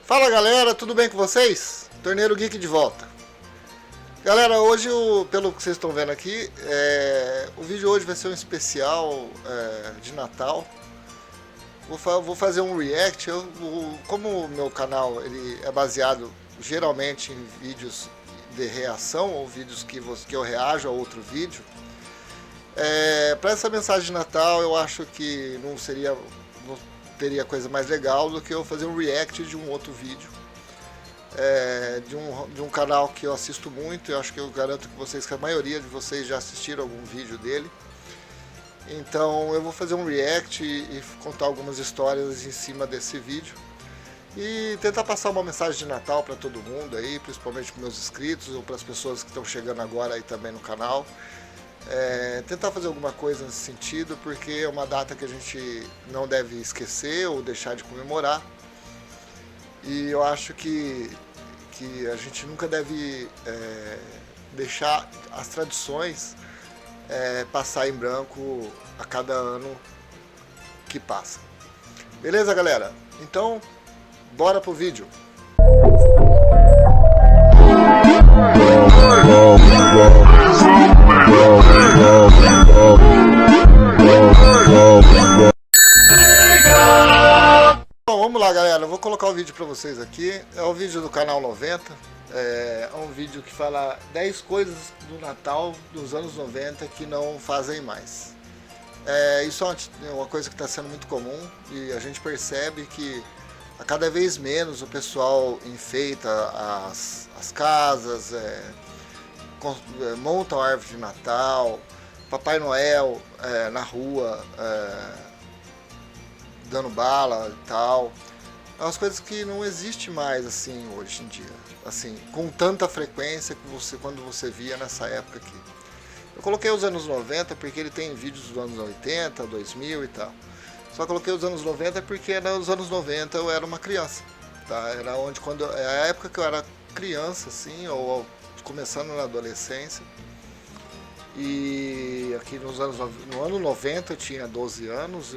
Fala galera, tudo bem com vocês? Torneiro Geek de volta. Galera, hoje, pelo que vocês estão vendo aqui, o vídeo hoje vai ser um especial de Natal. Vou fazer um react. Como o meu canal ele é baseado geralmente em vídeos de reação ou vídeos que eu reajo a outro vídeo, para essa mensagem de Natal eu acho que não teria coisa mais legal do que eu fazer um react de um outro vídeo, de um canal que eu assisto muito. Eu acho que eu garanto que a maioria de vocês já assistiram algum vídeo dele. Então eu vou fazer um react e contar algumas histórias em cima desse vídeo e tentar passar uma mensagem de Natal para todo mundo aí, principalmente para meus inscritos ou para as pessoas que estão chegando agora aí também no canal. Tentar fazer alguma coisa nesse sentido, porque é uma data que a gente não deve esquecer ou deixar de comemorar. E eu acho que a gente nunca deve deixar as tradições passar em branco a cada ano que passa. Beleza, galera? Então, bora pro vídeo. Bom, vamos lá, galera. Eu vou colocar o vídeo para vocês aqui. É o vídeo do canal 90. É um vídeo que fala 10 coisas do Natal dos anos 90 que não fazem mais. Isso é uma coisa que está sendo muito comum e a gente percebe que a cada vez menos o pessoal enfeita as casas, monta a árvore de Natal, Papai Noel na rua dando bala e tal. É umas coisas que não existe mais assim hoje em dia, assim, com tanta frequência que quando você via nessa época aqui. Eu coloquei os anos 90 porque ele tem vídeos dos anos 80, 2000 e tal. Só coloquei os anos 90 porque nos anos 90 eu era uma criança, tá? Era a época que eu era criança, assim, ou começando na adolescência. E aqui no ano 90 eu tinha 12 anos.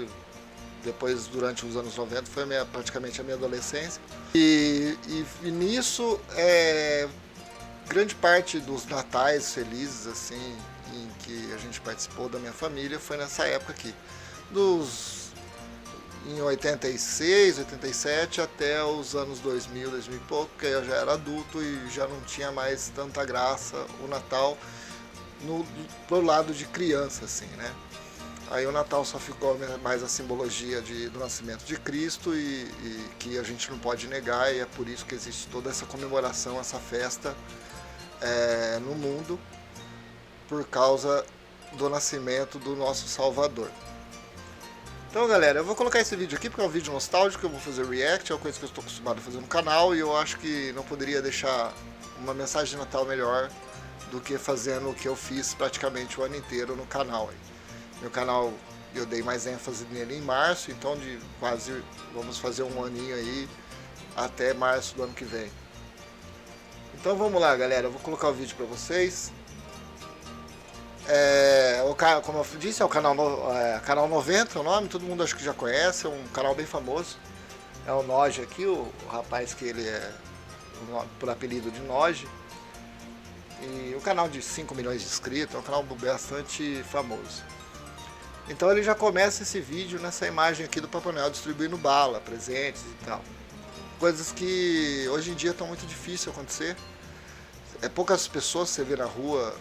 Depois, durante os anos 90, foi praticamente a minha adolescência. E nisso, grande parte dos natais felizes, assim, em que a gente participou da minha família, foi nessa época aqui. Em 86, 87, até os anos 2000, 2000 e pouco, porque eu já era adulto e já não tinha mais tanta graça o Natal pro lado de criança, assim, né? Aí o Natal só ficou mais a simbologia do nascimento de Cristo e que a gente não pode negar, e é por isso que existe toda essa comemoração, essa festa no mundo, por causa do nascimento do nosso Salvador. Então, galera, eu vou colocar esse vídeo aqui porque é um vídeo nostálgico, eu vou fazer react, é uma coisa que eu estou acostumado a fazer no canal, e eu acho que não poderia deixar uma mensagem de Natal melhor do que fazendo o que eu fiz praticamente o ano inteiro no canal aí. Meu canal, eu dei mais ênfase nele em março, então vamos fazer um aninho aí até março do ano que vem. Então vamos lá, galera, eu vou colocar o vídeo para vocês. Como eu disse, é o canal 90, o nome, todo mundo acho que já conhece, é um canal bem famoso. É o Noge aqui, o rapaz que ele é por apelido de Noge. E o canal de 5 milhões de inscritos, é um canal bastante famoso. Então ele já começa esse vídeo nessa imagem aqui do Papai Noel distribuindo bala, presentes e tal. Coisas que hoje em dia estão muito difíceis de acontecer. Poucas pessoas você vê na rua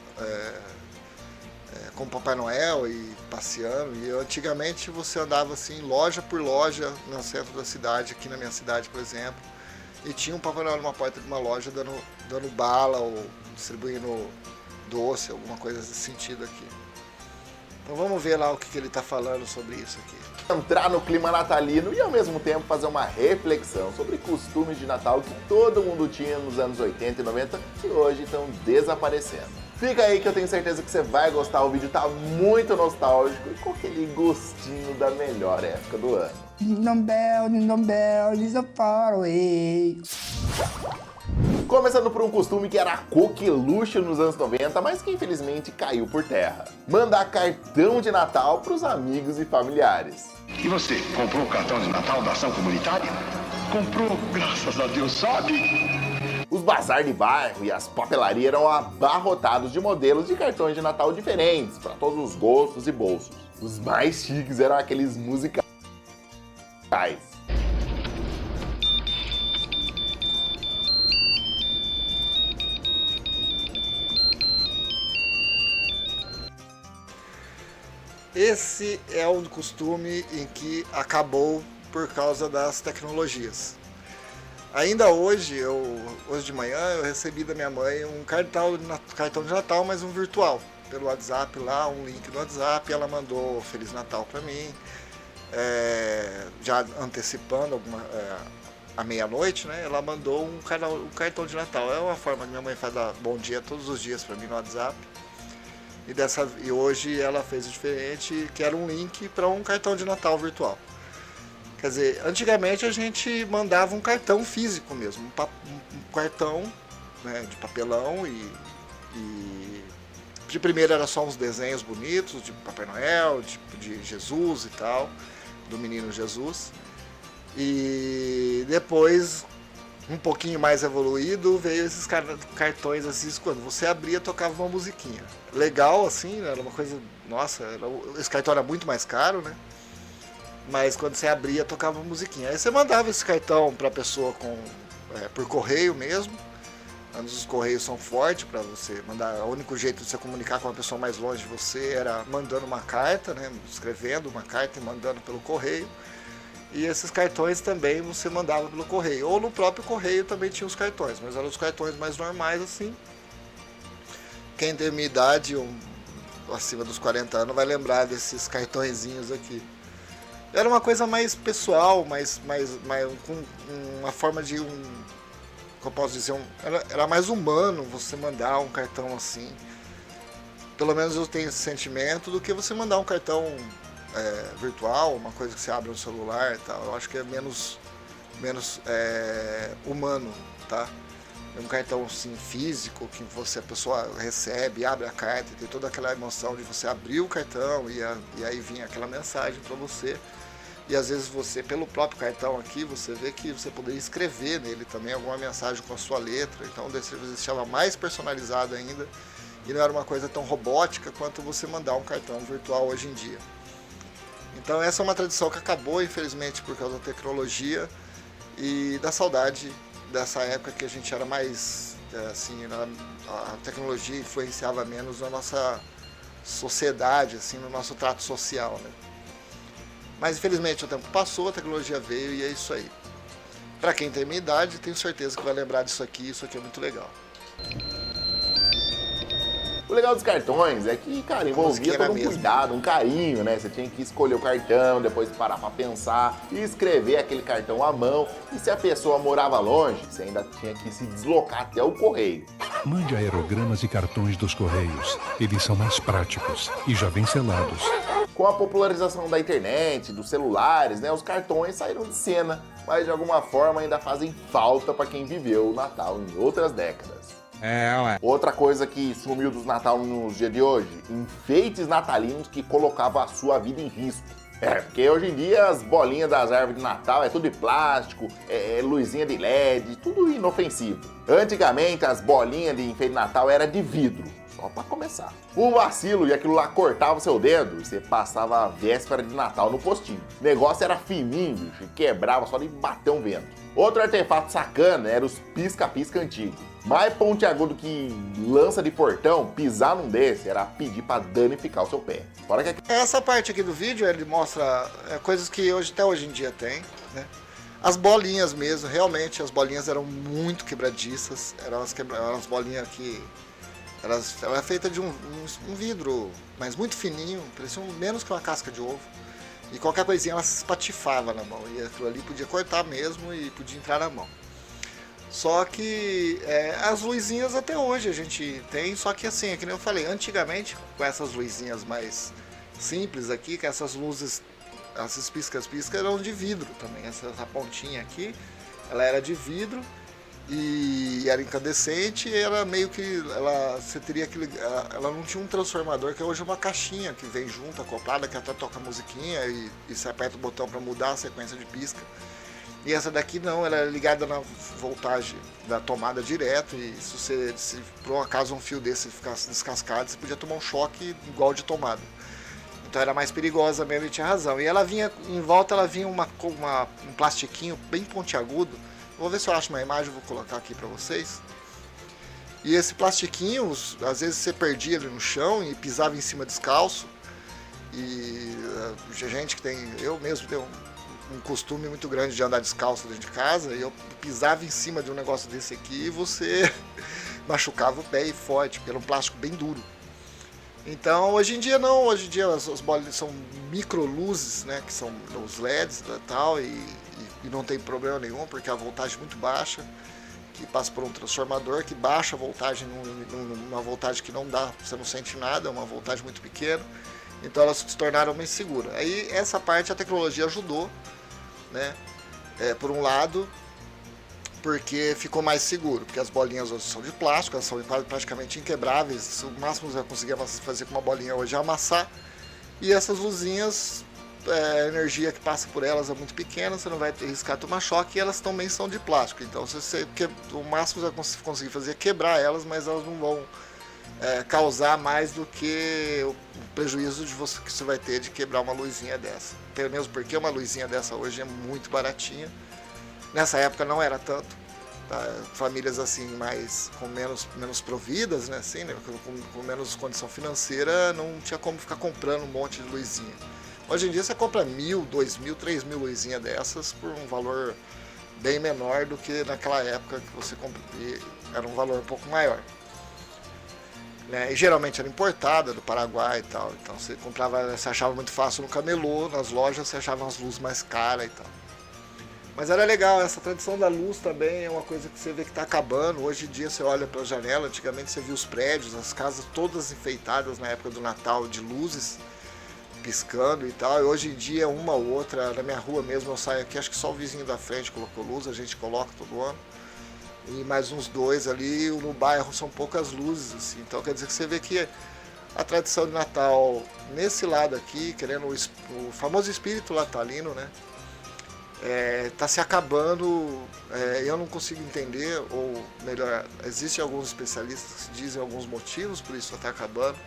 com o Papai Noel e passeando. E antigamente você andava assim, loja por loja, no centro da cidade, aqui na minha cidade, por exemplo. E tinha um Papai Noel numa porta de uma loja dando bala ou distribuindo doce, alguma coisa nesse sentido aqui. Então vamos ver lá o que ele está falando sobre isso aqui. Entrar no clima natalino e ao mesmo tempo fazer uma reflexão sobre costumes de Natal que todo mundo tinha nos anos 80 e 90 e hoje estão desaparecendo. Fica aí que eu tenho certeza que você vai gostar, o vídeo tá muito nostálgico e com aquele gostinho da melhor época do ano. Jingle bell, is so far away. Começando por um costume que era coqueluche nos anos 90, mas que infelizmente caiu por terra. Mandar cartão de Natal para os amigos e familiares. E você, comprou o cartão de Natal da ação comunitária? comprou, graças a Deus, sabe? Os bazar de bairro e as papelarias eram abarrotados de modelos de cartões de Natal diferentes, para todos os gostos e bolsos. Os mais chiques eram aqueles musicais. Esse é um costume em que acabou por causa das tecnologias. Ainda hoje de manhã, eu recebi da minha mãe um cartão de Natal, mas um virtual, pelo WhatsApp lá, um link no WhatsApp, ela mandou Feliz Natal para mim, já antecipando à meia-noite, né? Ela mandou um cartão de Natal. É uma forma que minha mãe faz dar bom dia todos os dias para mim no WhatsApp. E hoje ela fez o diferente, que era um link para um cartão de Natal virtual. Quer dizer, antigamente a gente mandava um cartão físico mesmo, um cartão, né, de papelão e de primeiro era só uns desenhos bonitos de Papai Noel, de Jesus e tal, do menino Jesus. E depois, um pouquinho mais evoluído, veio esses cartões assim, quando você abria, tocava uma musiquinha. Legal assim, era uma coisa, nossa, esse cartão era muito mais caro, né? Mas quando você abria, tocava uma musiquinha. Aí você mandava esse cartão para a pessoa por correio mesmo. Os correios são fortes para você mandar. O único jeito de você comunicar com uma pessoa mais longe de você era mandando uma carta, né? Escrevendo uma carta e mandando pelo correio. E esses cartões também você mandava pelo correio. Ou no próprio correio também tinha os cartões, mas eram os cartões mais normais assim. Quem tem minha idade, acima dos 40 anos, vai lembrar desses cartõezinhos aqui. Era uma coisa mais pessoal, mais com uma forma de que eu posso dizer, era mais humano você mandar um cartão assim. Pelo menos eu tenho esse sentimento do que você mandar um cartão virtual, uma coisa que você abre no celular e tal. Eu acho que é menos humano, tá? É um cartão assim, físico, que a pessoa recebe, abre a carta, e tem toda aquela emoção de você abrir o cartão e aí vinha aquela mensagem para você. E às vezes você, pelo próprio cartão aqui, você vê que você poderia escrever nele também alguma mensagem com a sua letra. Então desse jeito deixava mais personalizado ainda. E não era uma coisa tão robótica quanto você mandar um cartão virtual hoje em dia. Então essa é uma tradição que acabou, infelizmente, por causa da tecnologia e da saudade dessa época que a gente era mais, assim, a tecnologia influenciava menos na nossa sociedade, assim, no nosso trato social, né? Mas infelizmente o tempo passou, a tecnologia veio e é isso aí. Para quem tem minha idade, tenho certeza que vai lembrar disso aqui, isso aqui é muito legal. O legal dos cartões é que, cara, envolvia todo um cuidado, um carinho, né? Você tinha que escolher o cartão, depois parar pra pensar e escrever aquele cartão à mão. E se a pessoa morava longe, você ainda tinha que se deslocar até o correio. Mande aerogramas e cartões dos correios. Eles são mais práticos e já vêm selados. Com a popularização da internet, dos celulares, né, os cartões saíram de cena, mas de alguma forma ainda fazem falta para quem viveu o Natal em outras décadas. Outra coisa que sumiu dos Natal nos dias de hoje, enfeites natalinos que colocavam a sua vida em risco. Porque hoje em dia as bolinhas das árvores de Natal é tudo de plástico, luzinha de LED, tudo inofensivo. Antigamente as bolinhas de enfeite de Natal eram de vidro, só pra começar. Um vacilo e aquilo lá cortava o seu dedo e você passava a véspera de Natal no postinho. O negócio era fininho, bicho, e quebrava só de bater um vento. Outro artefato sacana era os pisca-pisca antigos. Mais pontiagudo que lança de portão, pisar num desse era pedir pra danificar o seu pé. Fora que essa parte aqui do vídeo, ele mostra coisas que até hoje em dia tem, né? As bolinhas mesmo, realmente as bolinhas eram muito quebradiças, eram as bolinhas que... Ela é feita de um vidro, mas muito fininho, parecia menos que uma casca de ovo. E qualquer coisinha ela se espatifava na mão, e aquilo ali podia cortar mesmo e podia entrar na mão. Só que as luzinhas até hoje a gente tem, só que assim, que nem eu falei, antigamente com essas luzinhas mais simples aqui, com essas luzes, esses piscas-piscas eram de vidro também, essa pontinha aqui, ela era de vidro e era incandescente e era meio que, ela não tinha um transformador, que hoje é uma caixinha que vem junto, acoplada, que até toca musiquinha e você aperta o botão para mudar a sequência de pisca. E essa daqui não, ela é ligada na voltagem da tomada direto, e se por um acaso um fio desse ficasse descascado, você podia tomar um choque igual de tomada. Então era mais perigosa mesmo, e tinha razão. E ela vinha, em volta ela vinha um plastiquinho bem pontiagudo. Vou ver se eu acho uma imagem, vou colocar aqui para vocês. E esse plastiquinho, às vezes você perdia ele no chão e pisava em cima descalço. E gente que tem, eu mesmo tenho um costume muito grande de andar descalço dentro de casa, e eu pisava em cima de um negócio desse aqui e você machucava o pé e forte, porque era um plástico bem duro. Então hoje em dia não, hoje em dia as bolas são microluzes, né, que são os LEDs e tal, e não tem problema nenhum, porque a voltagem é muito baixa, que passa por um transformador que baixa a voltagem numa voltagem que não dá, você não sente nada, é uma voltagem muito pequena, então elas se tornaram mais seguras. Aí essa parte a tecnologia ajudou, né, por um lado, porque ficou mais seguro, porque as bolinhas hoje são de plástico, elas são praticamente inquebráveis, o máximo que você vai conseguir fazer com uma bolinha hoje é amassar, e essas luzinhas, a energia que passa por elas é muito pequena, você não vai arriscar tomar choque, e elas também são de plástico, então o máximo que você vai conseguir fazer é quebrar elas, mas elas não vão causar mais do que o prejuízo que você vai ter de quebrar uma luzinha dessa, pelo menos porque uma luzinha dessa hoje é muito baratinha. Nessa época não era tanto, tá? Famílias assim com menos providas, né, assim, né, com menos condição financeira, não tinha como ficar comprando um monte de luzinha. Hoje em dia você compra 1.000, 2.000, 3.000 luzinhas dessas por um valor bem menor do que naquela época que você compra, era um valor um pouco maior. Né? E geralmente era importada do Paraguai e tal, então você achava muito fácil no camelô, nas lojas você achava umas luzes mais caras e tal. Mas era legal, essa tradição da luz também é uma coisa que você vê que está acabando. Hoje em dia você olha pela janela, antigamente você via os prédios, as casas todas enfeitadas na época do Natal de luzes, piscando e tal. E hoje em dia uma ou outra, na minha rua mesmo eu saio aqui, acho que só o vizinho da frente colocou luz, a gente coloca todo ano. E mais uns 2 ali, no bairro são poucas luzes, assim. Então quer dizer que você vê que a tradição de Natal, nesse lado aqui, querendo o famoso espírito natalino, né? Está se acabando, eu não consigo entender, ou melhor, existem alguns especialistas que dizem alguns motivos por isso está acabando,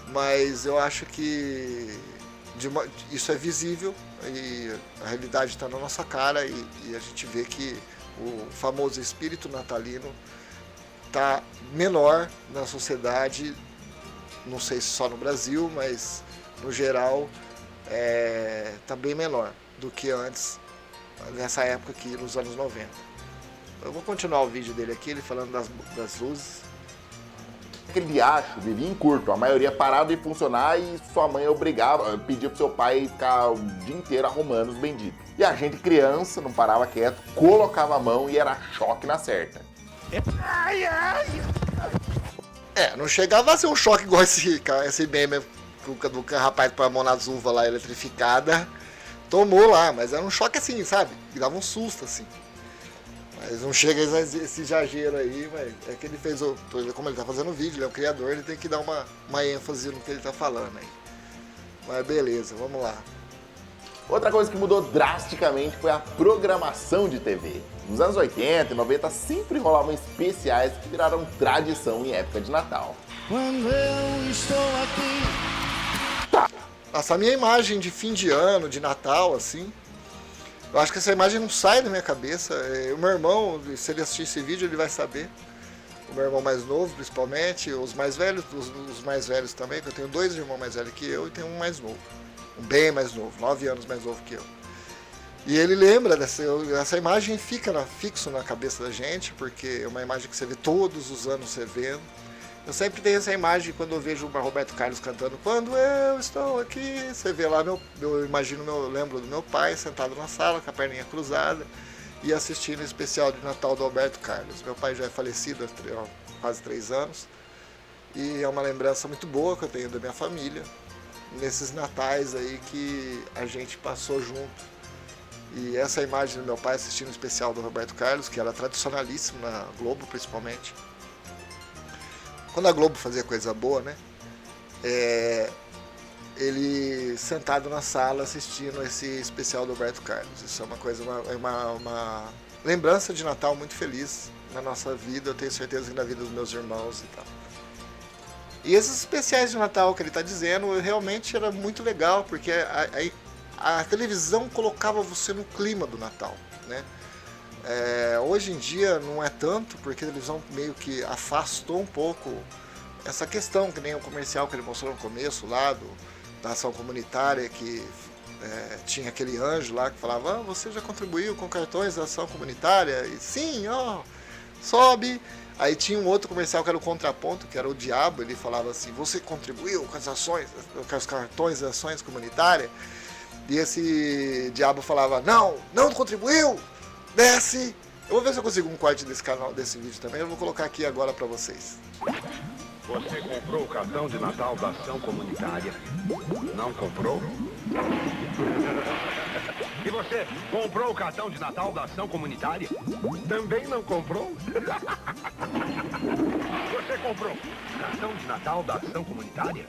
mas eu acho que isso é visível e a realidade está na nossa cara, e a gente vê que o famoso espírito natalino está menor na sociedade, não sei se só no Brasil, mas no geral está bem menor do que antes, nessa época aqui, nos anos 90. Eu vou continuar o vídeo dele aqui, ele falando das luzes. Aquele diacho vivia em curto, a maioria parava de funcionar e sua mãe pedia pro seu pai ficar o dia inteiro arrumando os benditos. E a gente, criança, não parava quieto, colocava a mão e era choque na certa. Não chegava a ser um choque igual esse meme do rapaz com a mão nas uvas lá, eletrificada. Tomou lá, mas era um choque assim, sabe? Que dava um susto, assim. Mas não chega esse exagero aí, mas é que ele fez, como ele tá fazendo o vídeo, ele é o criador, ele tem que dar uma ênfase no que ele tá falando aí. Mas beleza, vamos lá. Outra coisa que mudou drasticamente foi a programação de TV. Nos anos 80 e 90 sempre rolavam especiais que viraram tradição em época de Natal. Quando eu estou aqui. Nossa, a minha imagem de fim de ano, de Natal, assim, eu acho que essa imagem não sai da minha cabeça. O meu irmão, se ele assistir esse vídeo, ele vai saber. O meu irmão mais novo, principalmente, os mais velhos também, porque eu tenho 2 irmãos mais velhos que eu e tenho um mais novo. Um bem mais novo, 9 anos mais novo que eu. E ele lembra essa imagem, fica fixo na cabeça da gente, porque é uma imagem que você vê todos os anos você vendo. Eu sempre tenho essa imagem quando eu vejo o Roberto Carlos cantando Quando eu estou aqui. Você vê lá, eu lembro do meu pai sentado na sala com a perninha cruzada e assistindo o especial de Natal do Roberto Carlos. Meu pai já é falecido há quase 3 anos e é uma lembrança muito boa que eu tenho da minha família nesses natais aí que a gente passou junto. E essa imagem do meu pai assistindo o especial do Roberto Carlos, que era tradicionalíssimo na Globo principalmente. Quando a Globo fazia coisa boa, né? ele sentado na sala assistindo esse especial do Roberto Carlos. Isso é uma coisa, uma lembrança de Natal muito feliz na nossa vida, eu tenho certeza que na vida dos meus irmãos e tal. E esses especiais de Natal que ele está dizendo, realmente era muito legal, porque a televisão colocava você no clima do Natal, né? Hoje em dia não é tanto, porque a televisão meio que afastou um pouco essa questão, que nem o comercial que ele mostrou no começo lá da ação comunitária, que tinha aquele anjo lá que falava, você já contribuiu com cartões da ação comunitária? E sim, sobe. Aí tinha um outro comercial que era o contraponto, que era o diabo, ele falava assim, você contribuiu com com os cartões das ações comunitárias? E esse diabo falava, não contribuiu, desce. Eu vou ver se eu consigo um corte desse vídeo também, eu vou colocar aqui agora pra vocês. Você comprou o cartão de Natal da ação comunitária? Não comprou? E você comprou o cartão de Natal da ação comunitária? Também não comprou? Você comprou o cartão de Natal da ação comunitária?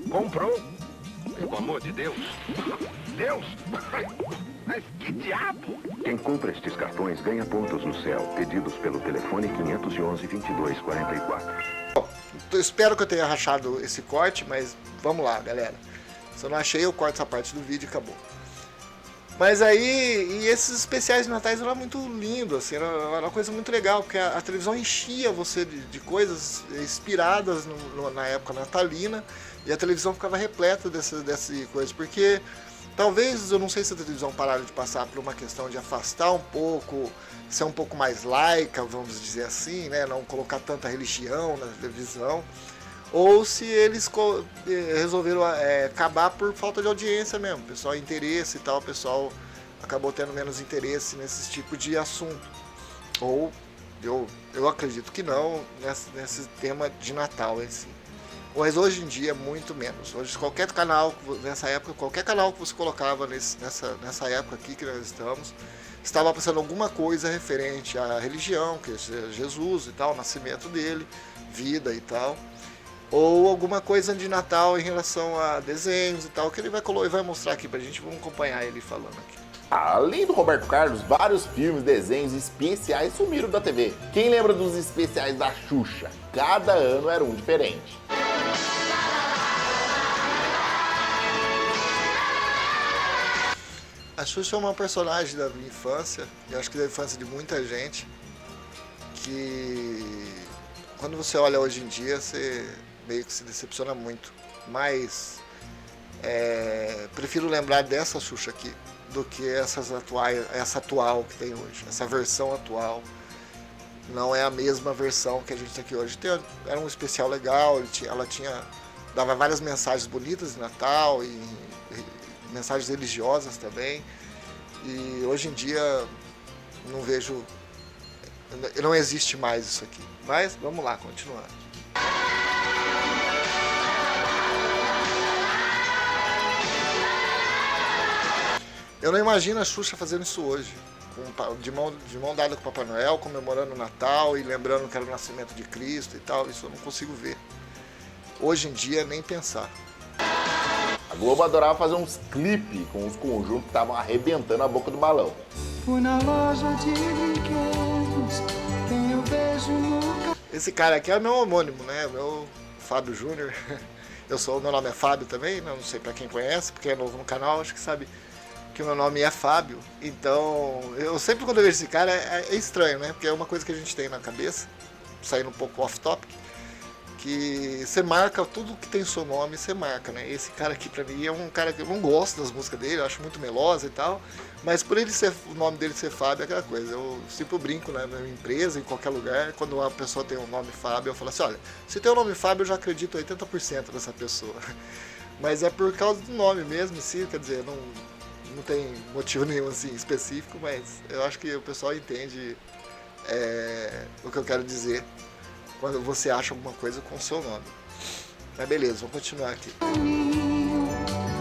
Comprou? Pelo amor de Deus! Deus! Mas que diabo! Quem compra estes cartões ganha pontos no céu, pedidos pelo telefone 511-2244. Eu espero que eu tenha rachado esse corte, mas vamos lá, galera. Se eu não achei, eu corto essa parte do vídeo e acabou. Mas aí, e esses especiais de Natais eram muito lindos, assim, era uma coisa muito legal, porque a televisão enchia você de coisas inspiradas na época natalina, e a televisão ficava repleta dessas coisas, porque talvez, eu não sei se a televisão pararam de passar por uma questão de afastar um pouco, ser um pouco mais laica, vamos dizer assim, né? Não colocar tanta religião na televisão, ou se eles resolveram acabar por falta de audiência mesmo, pessoal, interesse e tal, o pessoal acabou tendo menos interesse nesse tipo de assunto. Ou, eu acredito que não, nesse tema de Natal em si. Mas hoje em dia, muito menos. Hoje, qualquer canal, nessa época, qualquer canal que você colocava nessa época aqui que nós estava passando alguma coisa referente à religião, que é Jesus e tal, o nascimento dele, vida e tal. Ou alguma coisa de Natal em relação a desenhos e tal, que ele vai mostrar aqui pra gente, vamos acompanhar ele falando aqui. Além do Roberto Carlos, vários filmes, desenhos especiais sumiram da TV. Quem lembra dos especiais da Xuxa? Cada ano era um diferente. A Xuxa é uma personagem da minha infância, e acho que da infância de muita gente, que quando você olha hoje em dia, você meio que se decepciona muito. Mas prefiro lembrar dessa Xuxa aqui do que essa atual que tem hoje. Essa versão atual não é a mesma versão que a gente tem aqui hoje. Era um especial legal, ela dava várias mensagens bonitas de Natal e mensagens religiosas também. E hoje em dia não existe mais isso aqui. Mas vamos lá, continuando. Eu não imagino a Xuxa fazendo isso hoje, de mão dada com o Papai Noel, comemorando o Natal e lembrando que era o nascimento de Cristo e tal. Isso eu não consigo ver. Hoje em dia, nem pensar. A Globo adorava fazer uns clipes com os conjuntos que estavam arrebentando a boca do balão. Fui na loja de brinquedos, quem eu vejo nunca. Esse cara aqui é meu homônimo, né? Meu Fábio Júnior. Meu nome é Fábio também, não sei pra quem conhece, porque é novo no canal, acho que sabe que o meu nome é Fábio. Então, eu sempre quando eu vejo esse cara é estranho, né? Porque é uma coisa que a gente tem na cabeça, saindo um pouco off-topic, que você marca tudo que tem seu nome, você marca, né? Esse cara aqui pra mim é um cara que eu não gosto das músicas dele, eu acho muito melosa e tal, mas por ele o nome dele ser Fábio é aquela coisa. Eu sempre brinco, né, na minha empresa, em qualquer lugar, quando uma pessoa tem um nome Fábio, eu falo assim, olha, se tem o nome Fábio, eu já acredito 80% dessa pessoa. Mas é por causa do nome mesmo, sim, quer dizer, não tem motivo nenhum assim específico, mas eu acho que o pessoal entende o que eu quero dizer quando você acha alguma coisa com o seu nome. Mas beleza, vamos continuar aqui.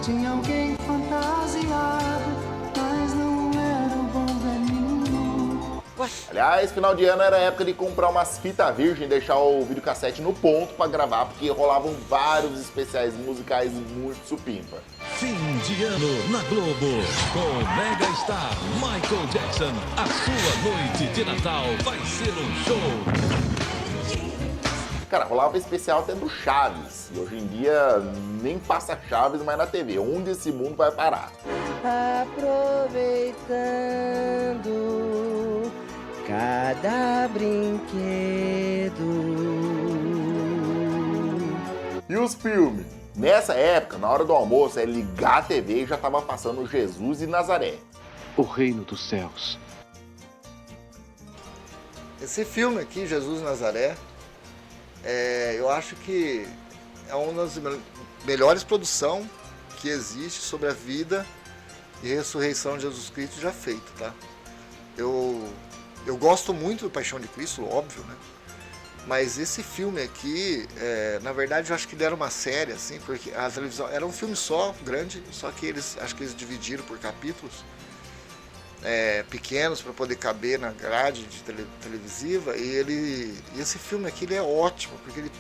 Tinha alguém fantasiado, mas não era o bom velhinho. Aliás, final de ano era a época de comprar umas fitas virgem e deixar o videocassete no ponto pra gravar, porque rolavam vários especiais musicais muito supimpa. Fim de ano na Globo, com Mega Star Michael Jackson. A sua noite de Natal vai ser um show. Cara, rolava especial até do Chaves. E hoje em dia nem passa Chaves mais na TV. Onde esse mundo vai parar? Aproveitando cada brinquedo. E os filmes? Nessa época, na hora do almoço, é ligar a TV e já tava passando Jesus e Nazaré. O reino dos céus. Esse filme aqui, Jesus e Nazaré, eu acho que é uma das melhores produções que existe sobre a vida e ressurreição de Jesus Cristo já feito, tá? Eu gosto muito do Paixão de Cristo, óbvio, né? Mas esse filme aqui, na verdade, eu acho que ele era uma série, assim, porque a televisão era um filme só, grande, só que acho que eles dividiram por capítulos pequenos para poder caber na grade de televisiva. E esse filme aqui ele é ótimo, porque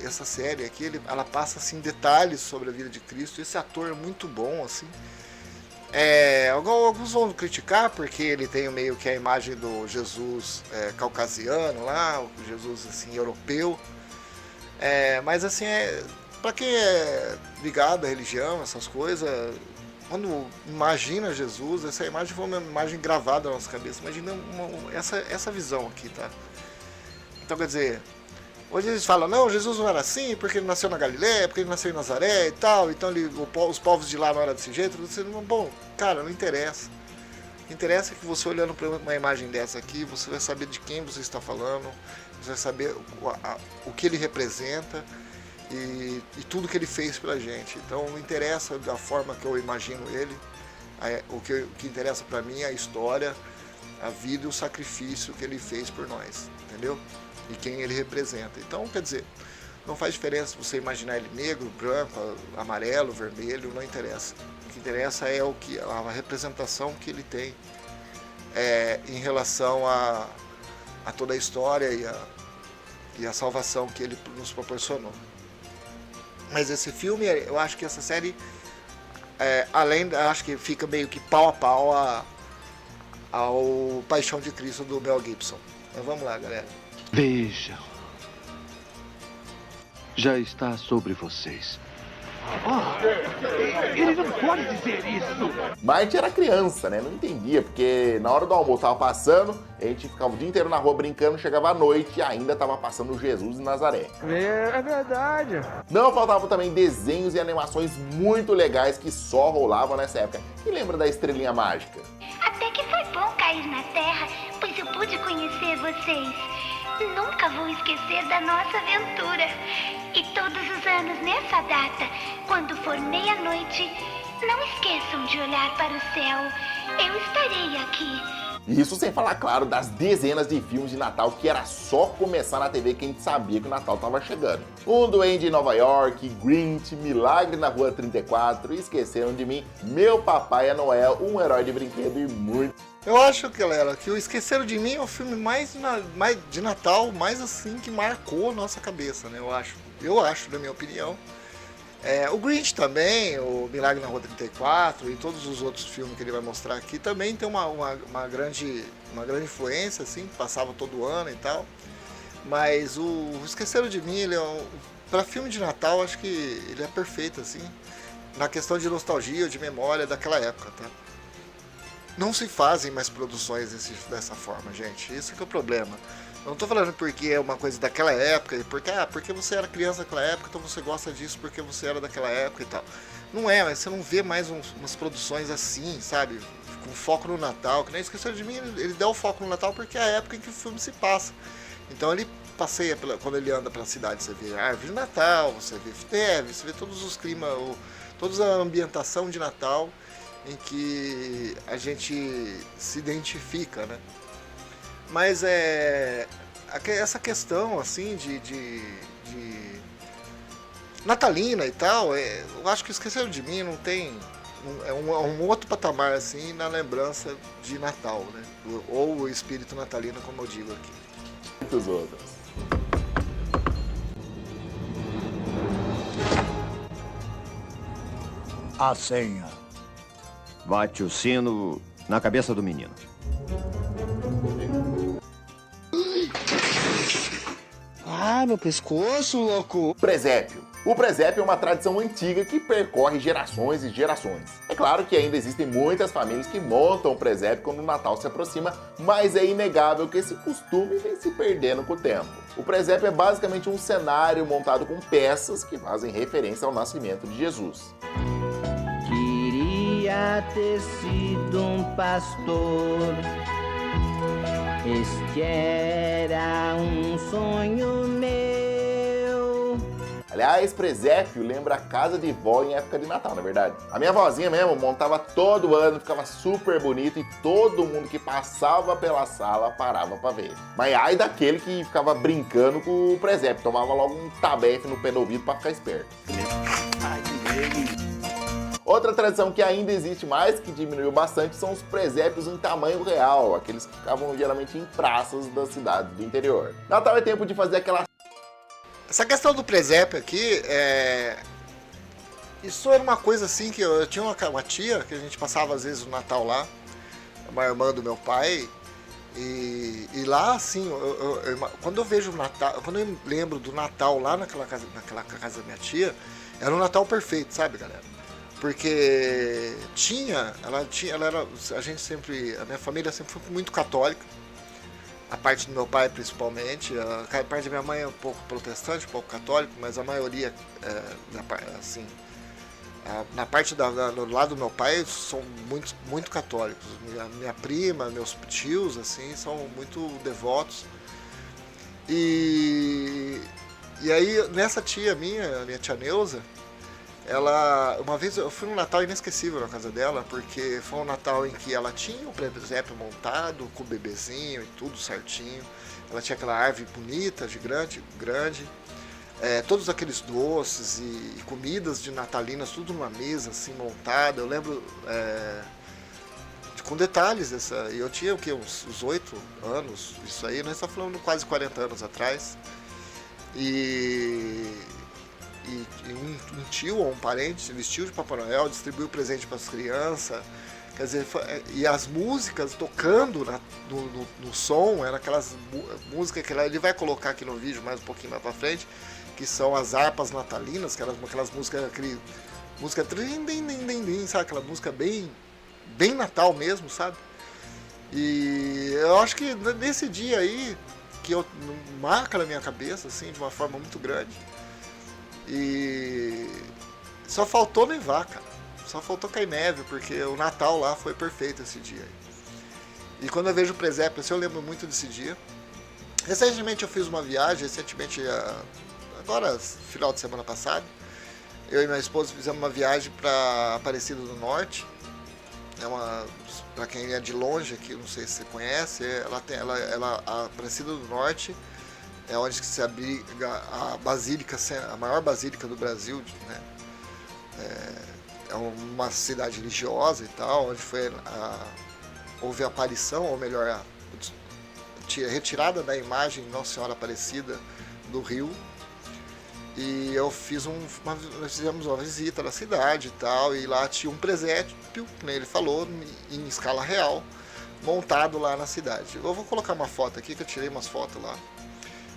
essa série aqui ela passa assim detalhes sobre a vida de Cristo. Esse ator é muito bom, assim. Alguns vão criticar porque ele tem meio que a imagem do Jesus caucasiano lá, o Jesus assim europeu, mas assim para quem é ligado à religião, essas coisas, quando imagina Jesus, essa imagem foi uma imagem gravada na nossa cabeça. Imagina essa visão aqui, tá? Então quer dizer, hoje eles falam, não, Jesus não era assim, porque ele nasceu na Galileia, porque ele nasceu em Nazaré e tal, então os povos de lá não eram desse jeito. Bom, cara, não interessa. O que interessa é que você olhando para uma imagem dessa aqui, você vai saber de quem você está falando, você vai saber o que ele representa e tudo que ele fez pela gente. Então não interessa da forma que eu imagino ele, o que interessa para mim é a história, a vida e o sacrifício que ele fez por nós, entendeu? E quem ele representa. Então, quer dizer, não faz diferença você imaginar ele negro, branco, amarelo, vermelho, não interessa. O que interessa é a representação que ele tem em relação a toda a história e a salvação que ele nos proporcionou. Mas esse filme, eu acho que essa série, acho que fica meio que pau a pau ao Paixão de Cristo do Mel Gibson. Então vamos lá, galera. Vejam. Já está sobre vocês. Ele não pode dizer isso! Mas a gente era criança, né? Não entendia, porque na hora do almoço tava passando, a gente ficava o dia inteiro na rua brincando, chegava à noite e ainda tava passando Jesus e Nazaré. É verdade. Não faltavam também desenhos e animações muito legais que só rolavam nessa época. E lembra da Estrelinha Mágica? Até que foi bom cair na Terra, pois eu pude conhecer vocês. Nunca vou esquecer da nossa aventura. E todos os anos, nessa data, quando for meia-noite, não esqueçam de olhar para o céu. Eu estarei aqui. Isso sem falar, claro, das dezenas de filmes de Natal que era só começar na TV que a gente sabia que o Natal tava chegando. Um Duende em Nova York, Grinch, Milagre na Rua 34, Esqueceram de Mim, Meu Papai é Noel, Um Herói de Brinquedo e muito. Eu acho, galera, que o Esqueceram de Mim é o filme mais de Natal, mais assim, que marcou nossa cabeça, né? Eu acho, na minha opinião. O Grinch também, o Milagre na Rua 34 e todos os outros filmes que ele vai mostrar aqui também tem uma grande influência, assim, que passava todo ano e tal. Mas o Esqueceram de Mim, ele para filme de Natal, acho que ele é perfeito, assim, na questão de nostalgia ou de memória daquela época, tá? Não se fazem mais produções dessa forma, gente. Isso que é o problema. Eu não tô falando porque é uma coisa daquela época, porque você era criança naquela época, então você gosta disso porque você era daquela época e tal. Não é, mas você não vê mais umas produções assim, sabe? Com foco no Natal, que nem Esqueceram de Mim, ele dá o foco no Natal porque é a época em que o filme se passa. Então ele passeia, quando ele anda pela cidade, você vê árvore de Natal, você vê neve, você vê todos os climas, toda a ambientação de Natal em que a gente se identifica, né? Mas essa questão assim de natalina e tal, eu acho que Esqueceram de Mim não tem um outro patamar, assim, na lembrança de Natal, né? Ou o espírito natalino, como eu digo aqui. Muitos outros. A senha. Bate o sino na cabeça do menino. Ah, meu pescoço, louco! Presépio. O presépio é uma tradição antiga que percorre gerações e gerações. É claro que ainda existem muitas famílias que montam o presépio quando o Natal se aproxima, mas é inegável que esse costume vem se perdendo com o tempo. O presépio é basicamente um cenário montado com peças que fazem referência ao nascimento de Jesus. Queria ter sido um pastor. Este era um sonho meu. Aliás, presépio lembra a casa de vó em época de Natal, não é verdade? A minha vozinha mesmo montava todo ano, ficava super bonito e todo mundo que passava pela sala parava pra ver. Mas ai daquele que ficava brincando com o presépio, tomava logo um tabefe no pé do ouvido pra ficar esperto. Outra tradição que ainda existe, mas que diminuiu bastante, são os presépios em tamanho real, aqueles que ficavam geralmente em praças das cidades do interior. Natal é tempo de fazer aquela... Essa questão do presépio aqui, isso era uma coisa assim que eu tinha uma tia, que a gente passava às vezes o Natal lá, uma irmã do meu pai, e lá assim, quando eu vejo o Natal, quando eu lembro do Natal lá naquela casa da minha tia, era um Natal perfeito, sabe, galera? Porque a minha família sempre foi muito católica, a parte do meu pai principalmente, a parte da minha mãe é um pouco protestante, um pouco católico, mas a maioria, assim, na parte do lado do meu pai são muito católicos. Minha prima, meus tios, assim, são muito devotos. E aí, nessa tia minha tia Neuza, uma vez eu fui num Natal inesquecível na casa dela, porque foi um Natal em que ela tinha o presépio montado, com o bebezinho e tudo certinho. Ela tinha aquela árvore bonita, grande, todos aqueles doces e comidas de natalinas, tudo numa mesa assim montada. Eu lembro com detalhes dessa. Eu tinha o quê? Uns 8 anos, isso aí, nós estamos falando quase 40 anos atrás. E um tio ou um parente se vestiu de Papai Noel, distribuiu presente para as crianças, quer dizer, e as músicas tocando no som, eram aquelas músicas que ele vai colocar aqui no vídeo mais um pouquinho mais para frente, que são as harpas natalinas, aquelas músicas, música sabe, aquela música bem Natal mesmo, sabe? E eu acho que nesse dia aí, que marca na minha cabeça, assim, de uma forma muito grande. E só faltou nevar, cara. Só faltou cair neve, porque o Natal lá foi perfeito esse dia. E quando eu vejo o presépio, assim, eu lembro muito desse dia. Recentemente eu fiz uma viagem, agora, final de semana passado, eu e minha esposa fizemos uma viagem para Aparecida do Norte. Para quem é de longe aqui, não sei se você conhece, a Aparecida do Norte é onde se abriga a basílica, a maior basílica do Brasil, né? É uma cidade religiosa e tal, onde houve a aparição, ou melhor, a retirada da imagem de Nossa Senhora Aparecida do Rio. E nós fizemos uma visita na cidade e tal, e lá tinha um presépio, como ele falou, em escala real, montado lá na cidade. Eu vou colocar uma foto aqui, que eu tirei umas fotos lá.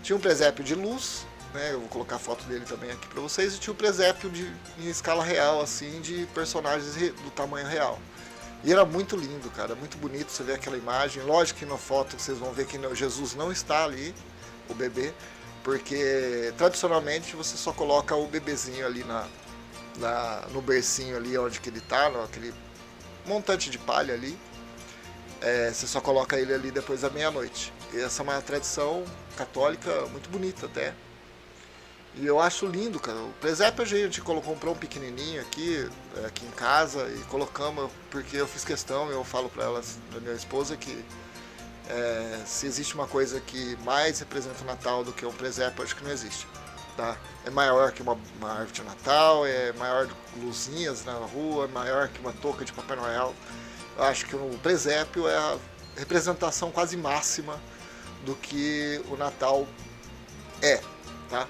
Tinha um presépio de luz, né? Eu vou colocar a foto dele também aqui para vocês. E tinha um presépio em escala real, assim, de personagens do tamanho real. E era muito lindo, cara, muito bonito você ver aquela imagem. Lógico que na foto vocês vão ver que Jesus não está ali, o bebê, porque tradicionalmente você só coloca o bebezinho ali no bercinho ali onde que ele está, aquele montante de palha ali. Você só coloca ele ali depois da meia-noite. E essa é uma tradição católica muito bonita até. E eu acho lindo, cara. O presépio a gente comprou um pequenininho aqui em casa e colocamos, porque eu fiz questão, eu falo para minha esposa, que se existe uma coisa que mais representa o Natal do que um presépio, acho que não existe. tá? É maior que uma árvore de Natal, é maior que luzinhas na rua, é maior que uma touca de Papai Noel. Eu acho que o presépio é a representação quase máxima do que o Natal é, tá?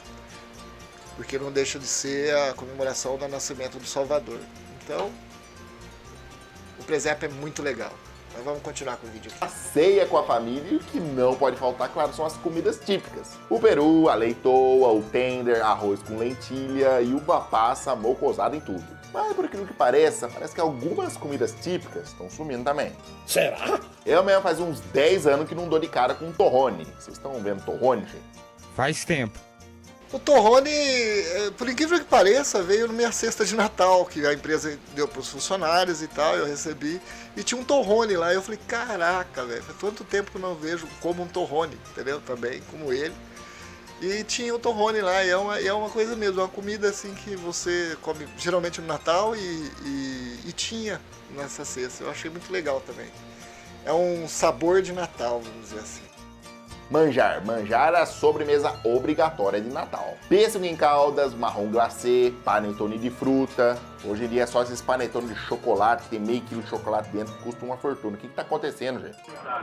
Porque não deixa de ser a comemoração do nascimento do Salvador. Então, o presépio é muito legal. Mas vamos continuar com o vídeo aqui. A ceia com a família e o que não pode faltar, claro, são as comidas típicas. O peru, a leitoa, o tender, arroz com lentilha e uva passa mocosada em tudo. Mas por aquilo que pareça, parece que algumas comidas típicas estão sumindo também. Será? Eu mesmo faz uns 10 anos que não dou de cara com torrone. Vocês estão vendo torrone, gente? Faz tempo. O torrone, por incrível que pareça, veio na minha cesta de Natal, que a empresa deu para os funcionários e tal, eu recebi, e tinha um torrone lá, e eu falei, caraca, velho, faz tanto tempo que eu não vejo como um torrone, entendeu? Também, como ele. E tinha o torrone lá, e é uma coisa mesmo, uma comida assim que você come geralmente no Natal e tinha nessa cesta. Eu achei muito legal também. É um sabor de Natal, vamos dizer assim. Manjar. Manjar é a sobremesa obrigatória de Natal. Pêssego em caldas, marrom glacê, panetone de fruta. Hoje em dia é só esses panetone de chocolate, que tem meio quilo de chocolate dentro, que custa uma fortuna. O que tá acontecendo, gente?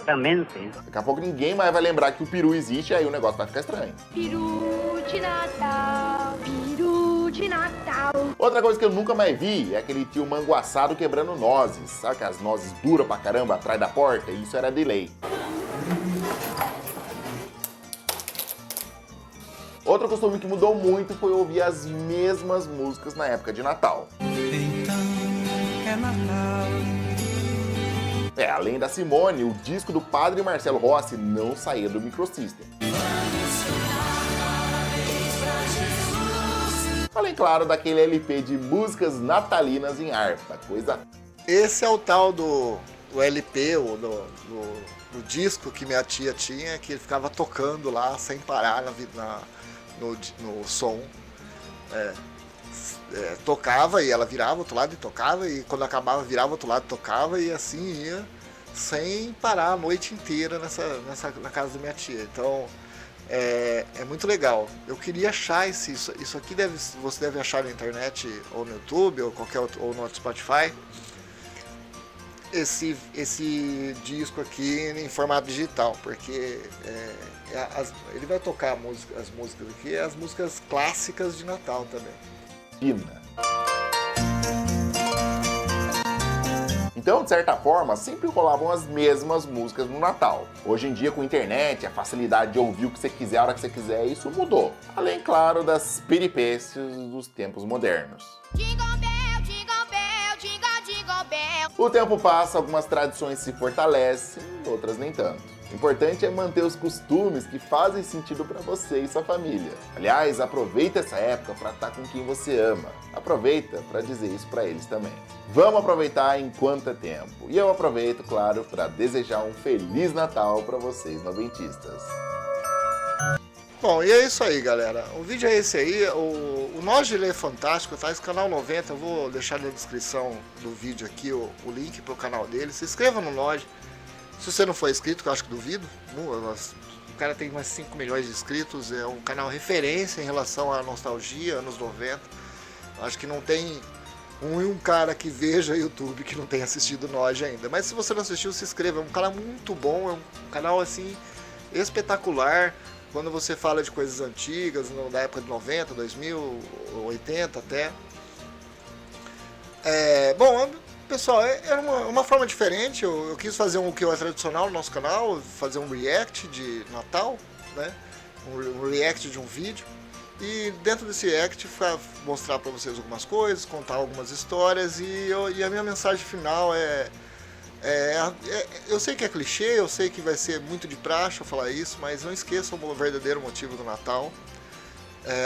Também não sei. Daqui a pouco ninguém mais vai lembrar que o peru existe, aí o negócio vai ficar estranho. Peru de Natal, peru de Natal. Outra coisa que eu nunca mais vi é aquele tio manguaçado quebrando nozes. Sabe aquelas nozes duras pra caramba atrás da porta? Isso era de lei. Outro costume que mudou muito foi ouvir as mesmas músicas na época de Natal. Então é Natal. Além da Simone, o disco do Padre Marcelo Rossi não saía do Microsystem. Além, claro, daquele LP de músicas natalinas em harpa, coisa... Esse é o tal do LP, ou do disco que minha tia tinha, que ele ficava tocando lá sem parar no som. Tocava e ela virava outro lado e tocava, e quando acabava virava outro lado e tocava, e assim ia sem parar a noite inteira na casa da minha tia. Então é muito legal. Eu queria achar isso aqui, você deve achar na internet ou no YouTube ou qualquer outro, ou no Spotify, esse disco aqui em formato digital, porque ele vai tocar as músicas aqui, as músicas clássicas de Natal também. Então, de certa forma, sempre rolavam as mesmas músicas no Natal. Hoje em dia, com a internet, a facilidade de ouvir o que você quiser, a hora que você quiser, isso mudou. Além, claro, das peripécias dos tempos modernos. O tempo passa, algumas tradições se fortalecem, outras nem tanto. O importante é manter os costumes que fazem sentido para você e sua família. Aliás, aproveita essa época para estar com quem você ama. Aproveita para dizer isso para eles também. Vamos aproveitar enquanto é tempo. E eu aproveito, claro, para desejar um Feliz Natal para vocês noventistas. Bom, e é isso aí, galera. O vídeo é esse aí. O Nós é fantástico, tá? Esse canal 90, eu vou deixar na descrição do vídeo aqui o link pro canal dele. Se inscreva no Nós. Se você não for inscrito, que eu acho que duvido, o cara tem mais 5 milhões de inscritos, é um canal referência em relação à nostalgia, anos 90. Acho que não tem um cara que veja YouTube que não tenha assistido Nós ainda. Mas se você não assistiu, se inscreva. É um canal muito bom, é um canal assim espetacular. Quando você fala de coisas antigas, da época de 90, 2000, 80 até. Bom, pessoal, é uma forma diferente. Eu quis fazer o que é tradicional no nosso canal, fazer um react de Natal, né? Um react de um vídeo. E dentro desse react mostrar para vocês algumas coisas, contar algumas histórias, e a minha mensagem final eu sei que é clichê, eu sei que vai ser muito de praxe eu falar isso, mas não esqueçam o verdadeiro motivo do Natal.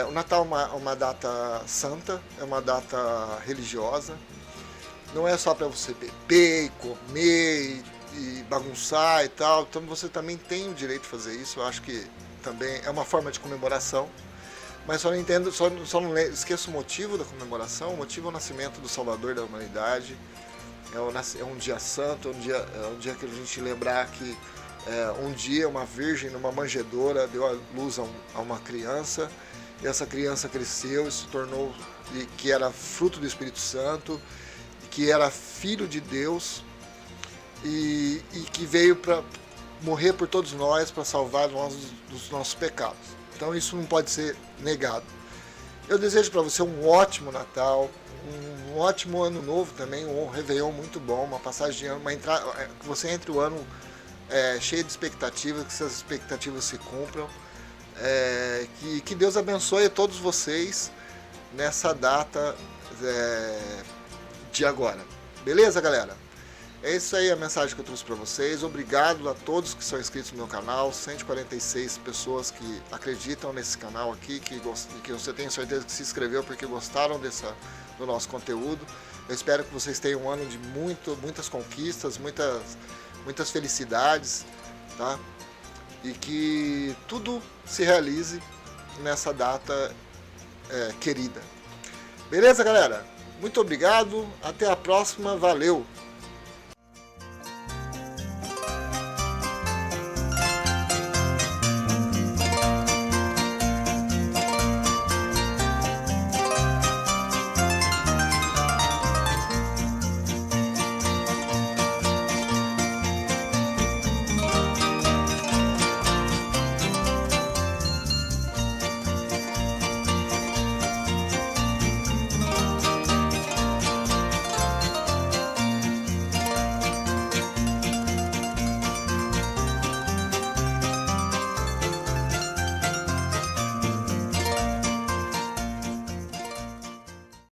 O Natal é uma data santa, é uma data religiosa. Não é só para você beber e comer e bagunçar e tal. Então você também tem o direito de fazer isso. Eu acho que também é uma forma de comemoração. Mas só não esqueça o motivo da comemoração. O motivo é o nascimento do Salvador da humanidade. É um dia santo, é um dia que a gente lembrar que um dia uma virgem numa manjedoura deu a luz a uma criança. essa criança cresceu e se tornou, que era fruto do Espírito Santo, que era filho de Deus e que veio para morrer por todos nós, para salvar nós dos nossos pecados. Então isso não pode ser negado. Eu desejo para você um ótimo Natal, um ótimo Ano Novo também, um Réveillon muito bom, uma passagem de ano, que você entre o ano cheio de expectativas, que essas expectativas se cumpram, que Deus abençoe a todos vocês nessa data de agora. Beleza, galera? É isso aí a mensagem que eu trouxe para vocês. Obrigado a todos que são inscritos no meu canal, 146 pessoas que acreditam nesse canal aqui, que você tem certeza que se inscreveu porque gostaram do nosso conteúdo. Eu espero que vocês tenham um ano de muitas conquistas, muitas felicidades, tá? E que tudo se realize nessa data querida. Beleza, galera? Muito obrigado, até a próxima, valeu!